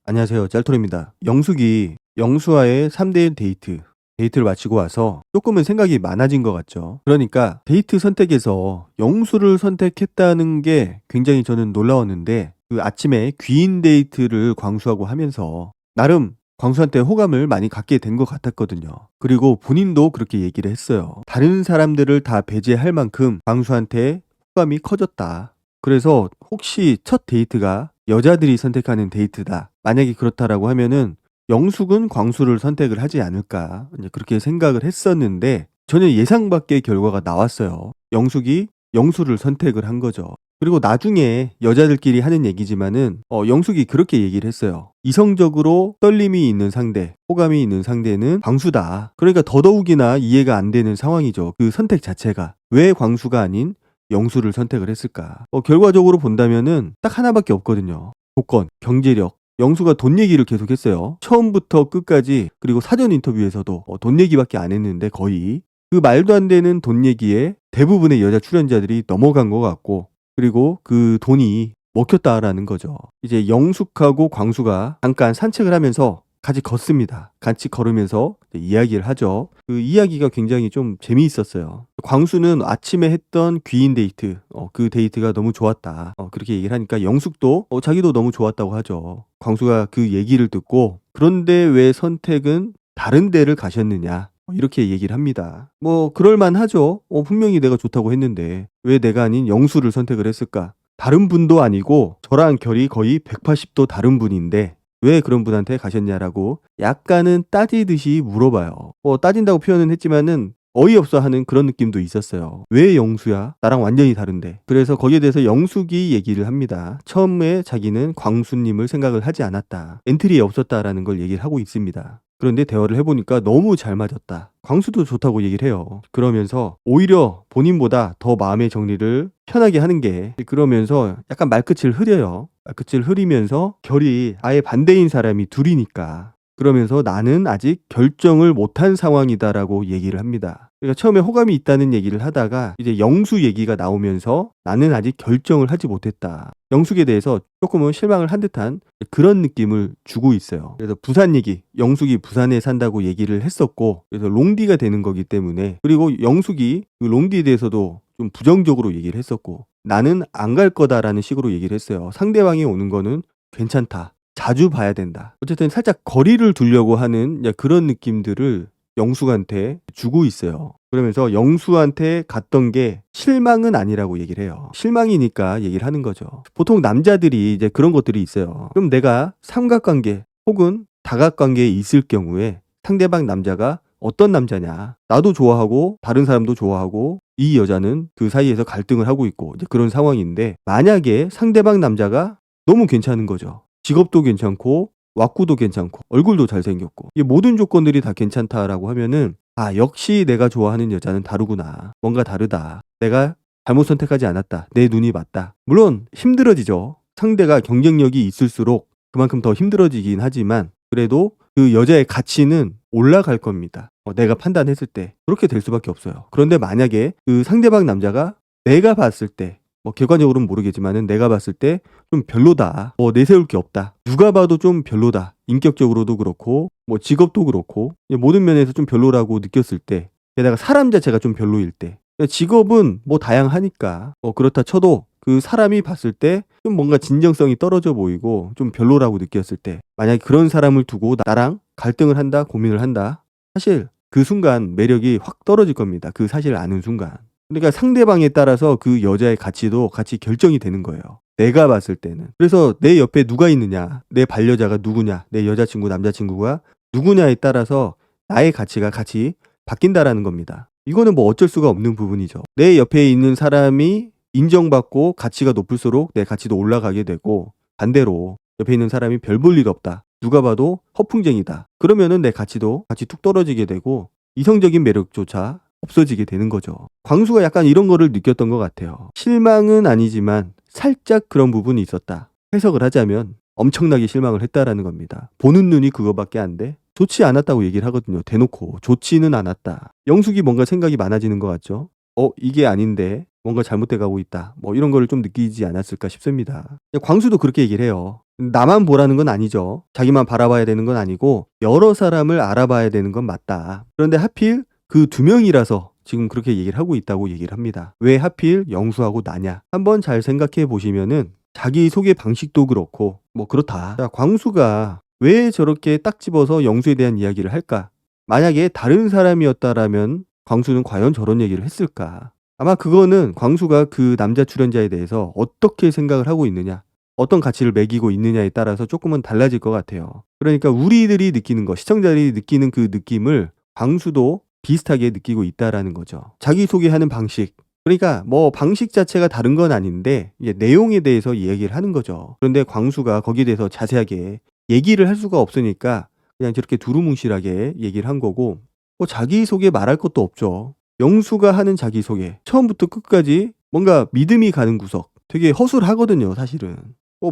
안녕하세요. 짤토리입니다. 영숙이 영수와의 3대1 데이트를 마치고 와서 조금은 생각이 많아진 것 같죠. 그러니까 데이트 선택에서 영수를 선택했다는 게 굉장히 저는 놀라웠는데, 그 아침에 귀인 데이트를 광수하고 하면서 나름 광수한테 호감을 많이 갖게 된 것 같았거든요. 그리고 본인도 그렇게 얘기를 했어요. 다른 사람들을 다 배제할 만큼 광수한테 호감이 커졌다. 그래서 혹시 첫 데이트가 여자들이 선택하는 데이트다, 만약에 그렇다라고 하면은 영숙은 광수를 선택을 하지 않을까, 이제 그렇게 생각을 했었는데 전혀 예상 밖의 결과가 나왔어요. 영숙이 영수를 선택을 한 거죠. 그리고 나중에 여자들끼리 하는 얘기지만은 영숙이 그렇게 얘기를 했어요. 이성적으로 떨림이 있는 상대, 호감이 있는 상대는 광수다. 그러니까 더더욱이나 이해가 안 되는 상황이죠. 그 선택 자체가 왜 광수가 아닌 영수를 선택을 했을까? 결과적으로 본다면은 딱 하나밖에 없거든요. 조건, 경제력. 영수가 돈 얘기를 계속 했어요. 처음부터 끝까지. 그리고 사전 인터뷰에서도 돈 얘기밖에 안 했는데, 거의 그 말도 안 되는 돈 얘기에 대부분의 여자 출연자들이 넘어간 것 같고, 그리고 그 돈이 먹혔다라는 거죠. 이제 영숙하고 광수가 잠깐 산책을 하면서 같이 걷습니다. 같이 걸으면서 이야기를 하죠. 그 이야기가 굉장히 좀 재미있었어요. 광수는 아침에 했던 귀인 데이트, 그 데이트가 너무 좋았다. 그렇게 얘기를 하니까 영숙도 자기도 너무 좋았다고 하죠. 광수가 그 얘기를 듣고, 그런데 왜 선택은 다른 데를 가셨느냐, 이렇게 얘기를 합니다. 그럴만 하죠. 분명히 내가 좋다고 했는데 왜 내가 아닌 영수를 선택을 했을까? 다른 분도 아니고 저랑 결이 거의 180도 다른 분인데 왜 그런 분한테 가셨냐라고 약간은 따지듯이 물어봐요. 따진다고 표현은 했지만은 어이없어 하는 그런 느낌도 있었어요. 왜 영수야? 나랑 완전히 다른데. 그래서 거기에 대해서 영숙이 얘기를 합니다. 처음에 자기는 광수님을 생각을 하지 않았다. 엔트리에 없었다라는 걸 얘기를 하고 있습니다. 그런데 대화를 해보니까 너무 잘 맞았다. 광수도 좋다고 얘기를 해요. 그러면서 오히려 본인보다 더 마음의 정리를 편하게 하는 게, 그러면서 약간 말끝을 흐려요. 말끝을 흐리면서 결이 아예 반대인 사람이 둘이니까, 그러면서 나는 아직 결정을 못한 상황이다라고 얘기를 합니다. 그러니까 처음에 호감이 있다는 얘기를 하다가 이제 영수 얘기가 나오면서 나는 아직 결정을 하지 못했다. 영숙에 대해서 조금은 실망을 한 듯한 그런 느낌을 주고 있어요. 그래서 부산 얘기, 영숙이 부산에 산다고 얘기를 했었고, 그래서 롱디가 되는 거기 때문에, 그리고 영숙이 그 롱디에 대해서도 좀 부정적으로 얘기를 했었고, 나는 안 갈 거다라는 식으로 얘기를 했어요. 상대방이 오는 거는 괜찮다. 자주 봐야 된다. 어쨌든 살짝 거리를 두려고 하는 그런 느낌들을 영숙한테 주고 있어요. 그러면서 영수한테 갔던 게 실망은 아니라고 얘기를 해요. 실망이니까 얘기를 하는 거죠. 보통 남자들이 이제 그런 것들이 있어요. 그럼 내가 삼각관계 혹은 다각관계에 있을 경우에 상대방 남자가 어떤 남자냐, 나도 좋아하고 다른 사람도 좋아하고 이 여자는 그 사이에서 갈등을 하고 있고, 이제 그런 상황인데, 만약에 상대방 남자가 너무 괜찮은 거죠. 직업도 괜찮고 왁구도 괜찮고 얼굴도 잘생겼고, 이 모든 조건들이 다 괜찮다라고 하면은, 아, 역시 내가 좋아하는 여자는 다르구나. 뭔가 다르다. 내가 잘못 선택하지 않았다. 내 눈이 맞다. 물론 힘들어지죠. 상대가 경쟁력이 있을수록 그만큼 더 힘들어지긴 하지만, 그래도 그 여자의 가치는 올라갈 겁니다. 내가 판단했을 때 그렇게 될 수밖에 없어요. 그런데 만약에 그 상대방 남자가 내가 봤을 때, 객관적으로는 모르겠지만은 내가 봤을 때 좀 별로다. 내세울 게 없다. 누가 봐도 좀 별로다. 인격적으로도 그렇고, 직업도 그렇고, 모든 면에서 좀 별로라고 느꼈을 때, 게다가 사람 자체가 좀 별로일 때, 직업은 다양하니까, 그렇다 쳐도 그 사람이 봤을 때 좀 뭔가 진정성이 떨어져 보이고 좀 별로라고 느꼈을 때, 만약에 그런 사람을 두고 나랑 갈등을 한다, 고민을 한다. 사실 그 순간 매력이 확 떨어질 겁니다. 그 사실을 아는 순간. 그러니까 상대방에 따라서 그 여자의 가치도 같이 결정이 되는 거예요. 내가 봤을 때는. 그래서 내 옆에 누가 있느냐, 내 반려자가 누구냐, 내 여자친구, 남자친구가 누구냐에 따라서 나의 가치가 같이 바뀐다라는 겁니다. 이거는 어쩔 수가 없는 부분이죠. 내 옆에 있는 사람이 인정받고 가치가 높을수록 내 가치도 올라가게 되고, 반대로 옆에 있는 사람이 별 볼 일 없다, 누가 봐도 허풍쟁이다, 그러면은 내 가치도 같이 툭 떨어지게 되고 이성적인 매력조차 없어지게 되는 거죠. 광수가 약간 이런 거를 느꼈던 것 같아요. 실망은 아니지만 살짝 그런 부분이 있었다. 해석을 하자면 엄청나게 실망을 했다라는 겁니다. 보는 눈이 그거밖에 안 돼? 좋지 않았다고 얘기를 하거든요. 대놓고 좋지는 않았다. 영숙이 뭔가 생각이 많아지는 것 같죠. 이게 아닌데 뭔가 잘못돼 가고 있다. 뭐 이런 거를 좀 느끼지 않았을까 싶습니다. 광수도 그렇게 얘기를 해요. 나만 보라는 건 아니죠. 자기만 바라봐야 되는 건 아니고 여러 사람을 알아봐야 되는 건 맞다. 그런데 하필 그 두 명이라서 지금 그렇게 얘기를 하고 있다고 얘기를 합니다. 왜 하필 영수하고 나냐? 한번 잘 생각해 보시면은 자기 소개 방식도 그렇고 뭐 그렇다. 자, 광수가 왜 저렇게 딱 집어서 영수에 대한 이야기를 할까? 만약에 다른 사람이었다라면 광수는 과연 저런 얘기를 했을까? 아마 그거는 광수가 그 남자 출연자에 대해서 어떻게 생각을 하고 있느냐, 어떤 가치를 매기고 있느냐에 따라서 조금은 달라질 것 같아요. 그러니까 우리들이 느끼는 거, 시청자들이 느끼는 그 느낌을 광수도 비슷하게 느끼고 있다라는 거죠. 자기소개하는 방식. 그러니까 뭐 방식 자체가 다른 건 아닌데 이제 내용에 대해서 이야기를 하는 거죠. 그런데 광수가 거기에 대해서 자세하게 얘기를 할 수가 없으니까 그냥 저렇게 두루뭉실하게 얘기를 한 거고, 뭐 자기소개 말할 것도 없죠. 영수가 하는 자기소개 처음부터 끝까지 뭔가 믿음이 가는 구석, 되게 허술하거든요 사실은.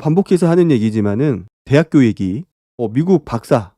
반복해서 하는 얘기지만은 대학교 얘기, 미국 박사,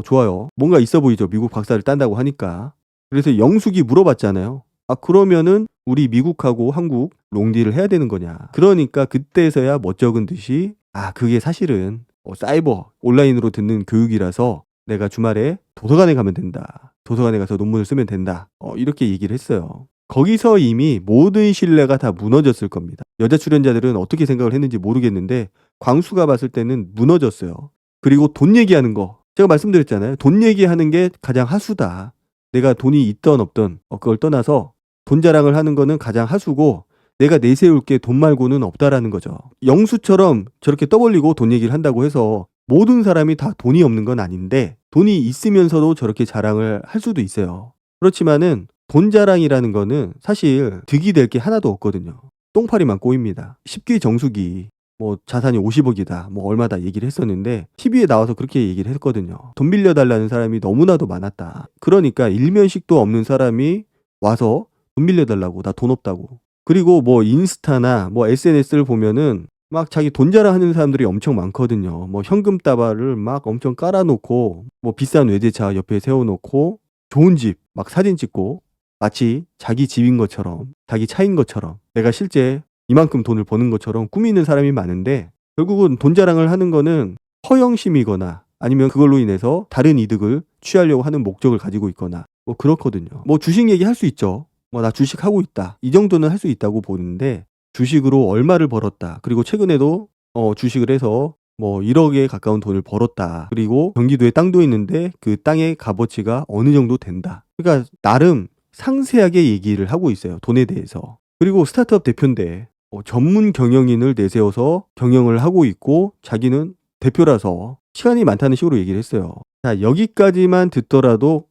좋아요. 뭔가 있어 보이죠, 미국 박사를 딴다고 하니까. 그래서 영숙이 물어봤잖아요. 아, 그러면은 우리 미국하고 한국 롱디를 해야 되는 거냐. 그러니까 그때서야 멋쩍은 듯이, 아, 그게 사실은 사이버 온라인으로 듣는 교육이라서 내가 주말에 도서관에 가면 된다. 도서관에 가서 논문을 쓰면 된다. 이렇게 얘기를 했어요. 거기서 이미 모든 신뢰가 다 무너졌을 겁니다. 여자 출연자들은 어떻게 생각을 했는지 모르겠는데 광수가 봤을 때는 무너졌어요. 그리고 돈 얘기하는 거, 제가 말씀드렸잖아요. 돈 얘기하는 게 가장 하수다. 내가 돈이 있던 없던 그걸 떠나서 돈 자랑을 하는 거는 가장 하수고, 내가 내세울 게 돈 말고는 없다라는 거죠. 영수처럼 저렇게 떠벌리고 돈 얘기를 한다고 해서 모든 사람이 다 돈이 없는 건 아닌데 돈이 있으면서도 저렇게 자랑을 할 수도 있어요. 그렇지만은 돈 자랑이라는 거는 사실 득이 될 게 하나도 없거든요. 똥파리만 꼬입니다. 10기 정수기 뭐 자산이 50억이다 뭐 얼마다 얘기를 했었는데 TV에 나와서 그렇게 얘기를 했거든요. 돈 빌려달라는 사람이 너무나도 많았다. 그러니까 일면식도 없는 사람이 와서 돈 빌려달라고, 나 돈 없다고. 그리고 뭐 인스타나 뭐 SNS를 보면은 막 자기 돈 자랑하는 사람들이 엄청 많거든요. 뭐 현금 다발을 막 엄청 깔아놓고 뭐 비싼 외제차 옆에 세워놓고 좋은 집 막 사진 찍고 마치 자기 집인 것처럼, 자기 차인 것처럼, 내가 실제 이만큼 돈을 버는 것처럼 꾸미는 사람이 많은데, 결국은 돈 자랑을 하는 거는 허영심이거나 아니면 그걸로 인해서 다른 이득을 취하려고 하는 목적을 가지고 있거나 뭐 그렇거든요. 뭐 주식 얘기 할 수 있죠. 뭐 나 주식 하고 있다, 이 정도는 할 수 있다고 보는데, 주식으로 얼마를 벌었다, 그리고 최근에도 주식을 해서 뭐 1억에 가까운 돈을 벌었다, 그리고 경기도에 땅도 있는데 그 땅의 값어치가 어느 정도 된다. 그러니까 나름 상세하게 얘기를 하고 있어요, 돈에 대해서. 그리고 스타트업 대표인데 전문 경영인을 내세워서 경영을 하고 있고 자기는 대표라서 시간이 많다는 식으로 얘기를 했어요. 자, 여기까지만 듣더라도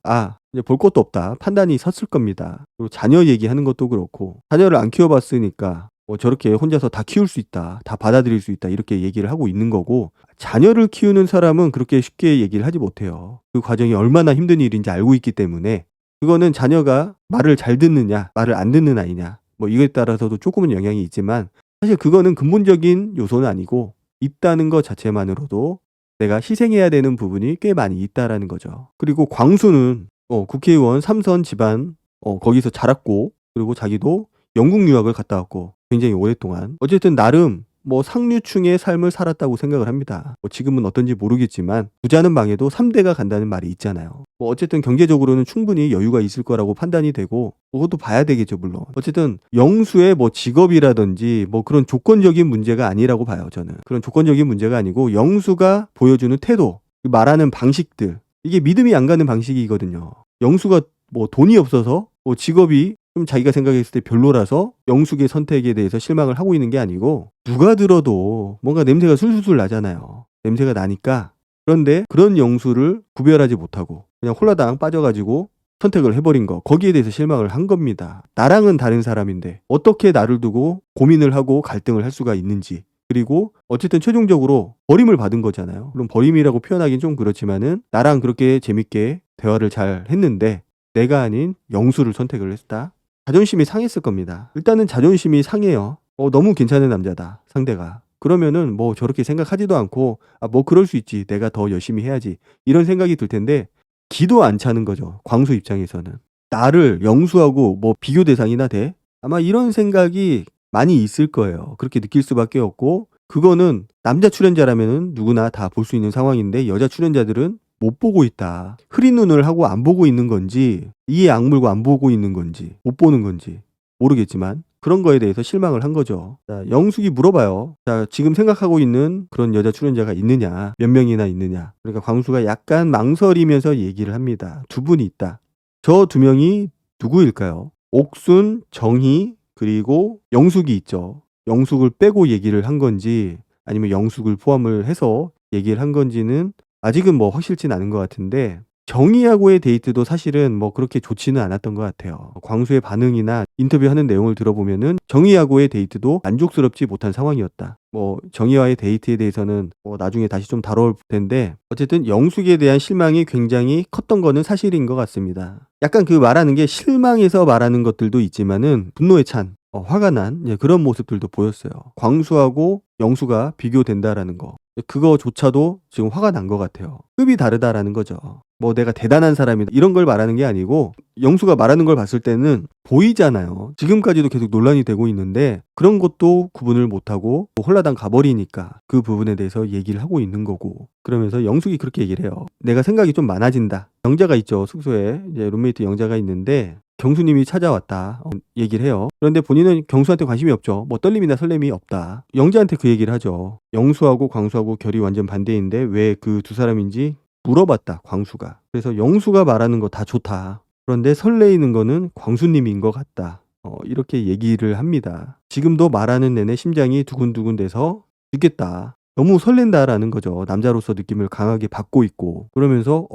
이제 볼 것도 없다, 판단이 섰을 겁니다. 그리고 자녀 얘기하는 것도 그렇고, 자녀를 안 키워봤으니까 저렇게 혼자서 다 키울 수 있다, 다 받아들일 수 있다, 이렇게 얘기를 하고 있는 거고, 자녀를 키우는 사람은 그렇게 쉽게 얘기를 하지 못해요. 그 과정이 얼마나 힘든 일인지 알고 있기 때문에. 그거는 자녀가 말을 잘 듣느냐 말을 안 듣는 아이냐 뭐 이거에 따라서도 조금은 영향이 있지만, 사실 그거는 근본적인 요소는 아니고, 있다는 것 자체만으로도 내가 희생해야 되는 부분이 꽤 많이 있다라는 거죠. 그리고 광수는 국회의원 3선 집안 거기서 자랐고, 그리고 자기도 영국 유학을 갔다 왔고 굉장히 오랫동안 어쨌든 나름 뭐 상류층의 삶을 살았다고 생각을 합니다. 뭐 지금은 어떤지 모르겠지만 부자는 망해도 3대가 간다는 말이 있잖아요. 뭐 어쨌든 경제적으로는 충분히 여유가 있을 거라고 판단이 되고, 그것도 봐야 되겠죠 물론. 어쨌든 영수의 뭐 직업이라든지 뭐 그런 조건적인 문제가 아니라고 봐요 저는. 그런 조건적인 문제가 아니고 영수가 보여주는 태도, 말하는 방식들, 이게 믿음이 안 가는 방식이거든요. 영수가 뭐 돈이 없어서 뭐 직업이 좀 자기가 생각했을 때 별로라서 영숙의 선택에 대해서 실망을 하고 있는 게 아니고, 누가 들어도 뭔가 냄새가 술술술 나잖아요. 냄새가 나니까. 그런데 그런 영수를 구별하지 못하고 그냥 홀라당 빠져가지고 선택을 해버린 거, 거기에 대해서 실망을 한 겁니다. 나랑은 다른 사람인데 어떻게 나를 두고 고민을 하고 갈등을 할 수가 있는지. 그리고 어쨌든 최종적으로 버림을 받은 거잖아요. 물론 버림이라고 표현하긴 좀 그렇지만은 나랑 그렇게 재밌게 대화를 잘 했는데 내가 아닌 영수를 선택을 했다. 자존심이 상했을 겁니다. 일단은 자존심이 상해요. 너무 괜찮은 남자다 상대가. 그러면은 뭐 저렇게 생각하지도 않고 뭐 그럴 수 있지, 내가 더 열심히 해야지, 이런 생각이 들 텐데 기도 안 차는 거죠 광수 입장에서는. 나를 영수하고 뭐 비교 대상이나 돼? 아마 이런 생각이 많이 있을 거예요. 그렇게 느낄 수밖에 없고, 그거는 남자 출연자라면은 누구나 다 볼 수 있는 상황인데 여자 출연자들은 못 보고 있다. 흐린 눈을 하고 안 보고 있는 건지, 이에 악물고 안 보고 있는 건지, 못 보는 건지 모르겠지만 그런 거에 대해서 실망을 한 거죠. 자, 영숙이 물어봐요. 자, 지금 생각하고 있는 그런 여자 출연자가 있느냐? 몇 명이나 있느냐? 그러니까 광수가 약간 망설이면서 얘기를 합니다. 두 분이 있다. 저 두 명이 누구일까요? 옥순, 정희, 그리고 영숙이 있죠. 영숙을 빼고 얘기를 한 건지 아니면 영숙을 포함을 해서 얘기를 한 건지는 아직은 뭐 확실치는 않은 것 같은데, 정희하고의 데이트도 사실은 뭐 그렇게 좋지는 않았던 것 같아요. 광수의 반응이나 인터뷰하는 내용을 들어보면은 정희하고의 데이트도 만족스럽지 못한 상황이었다. 뭐 정희와의 데이트에 대해서는 뭐 나중에 다시 좀 다뤄볼 텐데, 어쨌든 영숙에 대한 실망이 굉장히 컸던 거는 사실인 것 같습니다. 약간 그 말하는 게 실망해서 말하는 것들도 있지만은 분노에 찬, 화가 난 그런 모습들도 보였어요. 광수하고 영수가 비교된다라는 거, 그거조차도 지금 화가 난 것 같아요. 급이 다르다라는 거죠. 뭐 내가 대단한 사람이다 이런 걸 말하는 게 아니고, 영수가 말하는 걸 봤을 때는 보이잖아요. 지금까지도 계속 논란이 되고 있는데 그런 것도 구분을 못하고 홀라당 가버리니까 그 부분에 대해서 얘기를 하고 있는 거고, 그러면서 영숙이 그렇게 얘기를 해요. 내가 생각이 좀 많아진다. 영자가 있죠. 숙소에 이제 룸메이트 영자가 있는데 경수님이 찾아왔다 얘기를 해요. 그런데 본인은 경수한테 관심이 없죠. 뭐 떨림이나 설렘이 없다. 영자한테 그 얘기를 하죠. 영수하고 광수하고 결이 완전 반대인데 왜 그 두 사람인지 물어봤다, 광수가. 그래서 영수가 말하는 거 다 좋다. 그런데 설레이는 거는 광수님인 것 같다. 이렇게 얘기를 합니다. 지금도 말하는 내내 심장이 두근두근 돼서 죽겠다. 너무 설렌다라는 거죠. 남자로서 느낌을 강하게 받고 있고. 그러면서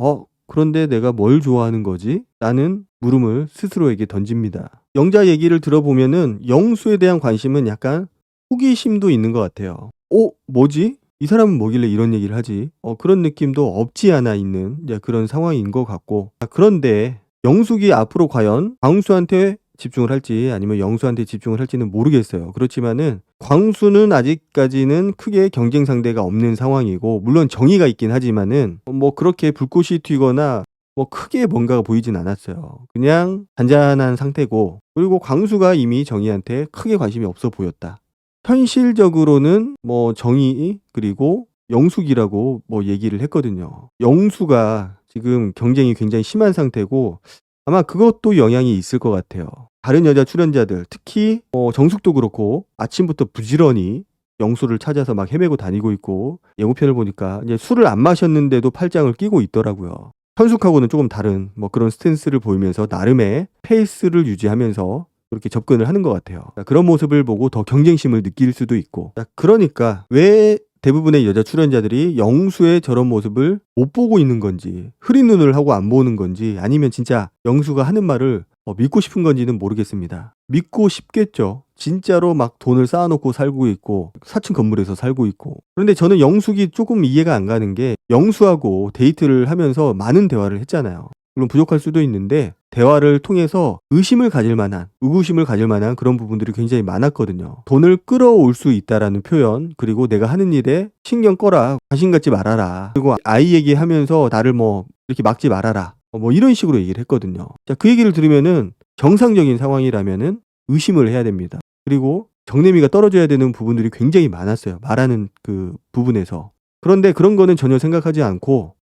그런데 내가 뭘 좋아하는 거지? 라는 물음을 스스로에게 던집니다. 영자 얘기를 들어보면은 영수에 대한 관심은 약간 호기심도 있는 것 같아요. 뭐지? 이 사람은 뭐길래 이런 얘기를 하지? 그런 느낌도 없지 않아 있는 그런 상황인 것 같고. 그런데 영숙이 앞으로 과연 광수한테 집중을 할지 아니면 영수한테 집중을 할지는 모르겠어요. 그렇지만은 광수는 아직까지는 크게 경쟁 상대가 없는 상황이고, 물론 정의가 있긴 하지만은 뭐 그렇게 불꽃이 튀거나 뭐 크게 뭔가가 보이진 않았어요. 그냥 잔잔한 상태고, 그리고 광수가 이미 정의한테 크게 관심이 없어 보였다. 현실적으로는 뭐 정의 그리고 영숙이라고 뭐 얘기를 했거든요. 영수가 지금 경쟁이 굉장히 심한 상태고 아마 그것도 영향이 있을 것 같아요. 다른 여자 출연자들, 특히 정숙도 그렇고 아침부터 부지런히 영수를 찾아서 막 헤매고 다니고 있고, 예고편을 보니까 이제 술을 안 마셨는데도 팔짱을 끼고 있더라고요. 현숙하고는 조금 다른 뭐 그런 스탠스를 보이면서 나름의 페이스를 유지하면서 그렇게 접근을 하는 것 같아요. 그런 모습을 보고 더 경쟁심을 느낄 수도 있고. 그러니까 왜 대부분의 여자 출연자들이 영수의 저런 모습을 못 보고 있는 건지, 흐린 눈을 하고 안 보는 건지, 아니면 진짜 영수가 하는 말을 믿고 싶은 건지는 모르겠습니다. 믿고 싶겠죠. 진짜로 막 돈을 쌓아놓고 살고 있고 4층 건물에서 살고 있고. 그런데 저는 영숙이 조금 이해가 안 가는 게, 영수하고 데이트를 하면서 많은 대화를 했잖아요. 물론 부족할 수도 있는데 대화를 통해서 의구심을 가질 만한 그런 부분들이 굉장히 많았거든요. 돈을 끌어올 수 있다라는 표현, 그리고 내가 하는 일에 신경 꺼라, 관심 갖지 말아라, 그리고 아이 얘기하면서 나를 뭐 이렇게 막지 말아라, 뭐 이런 식으로 얘기를 했거든요. 자, 그 얘기를 들으면은 정상적인 상황이라면은 의심을 해야 됩니다. 그리고 정내미가 떨어져야 되는 부분들이 굉장히 많았어요. 말하는 그 부분에서. 그런데 그런 거는 전혀 생각하지 않고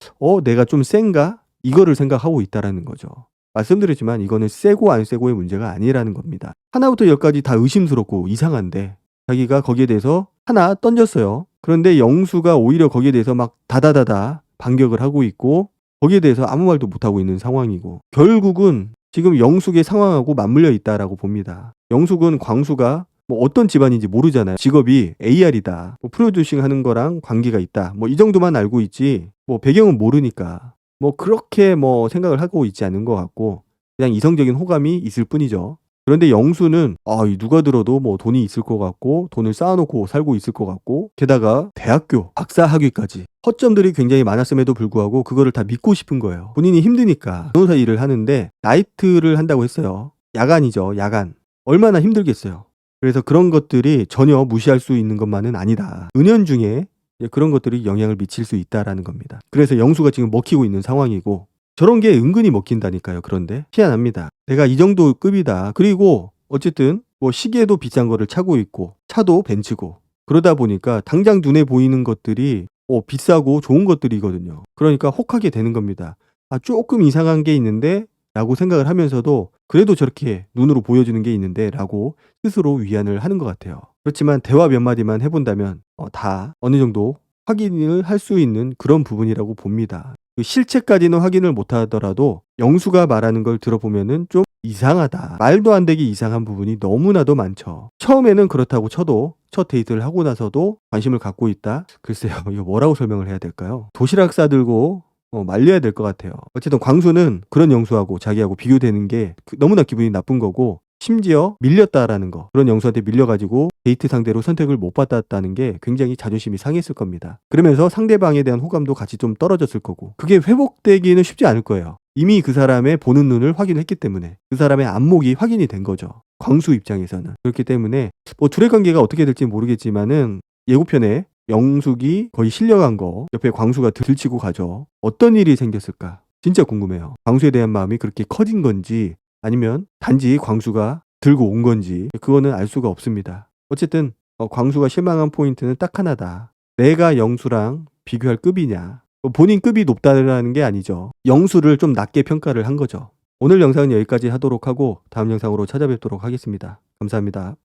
내가 좀 센가? 이거를 생각하고 있다라는 거죠. 말씀드렸지만 이거는 세고 안 세고의 문제가 아니라는 겁니다. 하나부터 열까지 다 의심스럽고 이상한데 자기가 거기에 대해서 하나 던졌어요. 그런데 영수가 오히려 거기에 대해서 막 다다다다 반격을 하고 있고, 거기에 대해서 아무 말도 못하고 있는 상황이고, 결국은 지금 영숙의 상황하고 맞물려 있다라고 봅니다. 영숙은 광수가 뭐 어떤 집안인지 모르잖아요. 직업이 AR이다, 뭐 프로듀싱 하는 거랑 관계가 있다, 뭐 이 정도만 알고 있지 뭐 배경은 모르니까 뭐 그렇게 뭐 생각을 하고 있지 않은 것 같고, 그냥 이성적인 호감이 있을 뿐이죠. 그런데 영수는 누가 들어도 뭐 돈이 있을 것 같고 돈을 쌓아놓고 살고 있을 것 같고, 게다가 대학교 박사 학위까지, 허점들이 굉장히 많았음에도 불구하고 그거를 다 믿고 싶은 거예요. 본인이 힘드니까. 변호사 일을 하는데 나이트를 한다고 했어요. 야간이죠, 야간. 얼마나 힘들겠어요. 그래서 그런 것들이 전혀 무시할 수 있는 것만은 아니다. 은연중에 그런 것들이 영향을 미칠 수 있다라는 겁니다. 그래서 영수가 지금 먹히고 있는 상황이고, 저런 게 은근히 먹힌다니까요. 그런데 희한합니다. 내가 이 정도 급이다. 그리고 어쨌든 뭐 시계도 비싼 거를 차고 있고 차도 벤츠고 그러다 보니까 당장 눈에 보이는 것들이 비싸고 좋은 것들이거든요. 그러니까 혹하게 되는 겁니다. '아 쪼끔 이상한 게 있는데.' 라고 생각을 하면서도 '그래도 저렇게 눈으로 보여지는 게 있는데.' 라고 스스로 위안을 하는 것 같아요. 그렇지만 대화 몇 마디만 해 본다면 다 어느 정도 확인을 할 수 있는 그런 부분이라고 봅니다. 그 실체까지는 확인을 못 하더라도 영수가 말하는 걸 들어보면은 좀 이상하다. 말도 안 되게 이상한 부분이 너무나도 많죠. 처음에는 그렇다고 쳐도 첫 데이트를 하고 나서도 관심을 갖고 있다? 글쎄요. 이거 뭐라고 설명을 해야 될까요? 도시락 싸들고 말려야 될 것 같아요. 어쨌든 광수는 그런 영수하고 자기하고 비교되는 게 너무나 기분이 나쁜 거고 심지어 밀렸다라는 거. 그런 영수한테 밀려 가지고 데이트 상대로 선택을 못 받았다는 게 굉장히 자존심이 상했을 겁니다. 그러면서 상대방에 대한 호감도 같이 좀 떨어졌을 거고 그게 회복되기는 쉽지 않을 거예요. 이미 그 사람의 보는 눈을 확인했기 때문에 그 사람의 안목이 확인이 된 거죠. 광수 입장에서는. 그렇기 때문에 뭐 둘의 관계가 어떻게 될지는 모르겠지만은 예고편에 영숙이 거의 실려간 거 옆에 광수가 들치고 가죠. 어떤 일이 생겼을까? 진짜 궁금해요. 광수에 대한 마음이 그렇게 커진 건지 아니면 단지 광수가 들고 온 건지 그거는 알 수가 없습니다. 어쨌든 광수가 실망한 포인트는 딱 하나다. 내가 영수랑 비교할 급이냐. 본인 급이 높다라는 게 아니죠. 영수를 좀 낮게 평가를 한 거죠. 오늘 영상은 여기까지 하도록 하고 다음 영상으로 찾아뵙도록 하겠습니다. 감사합니다.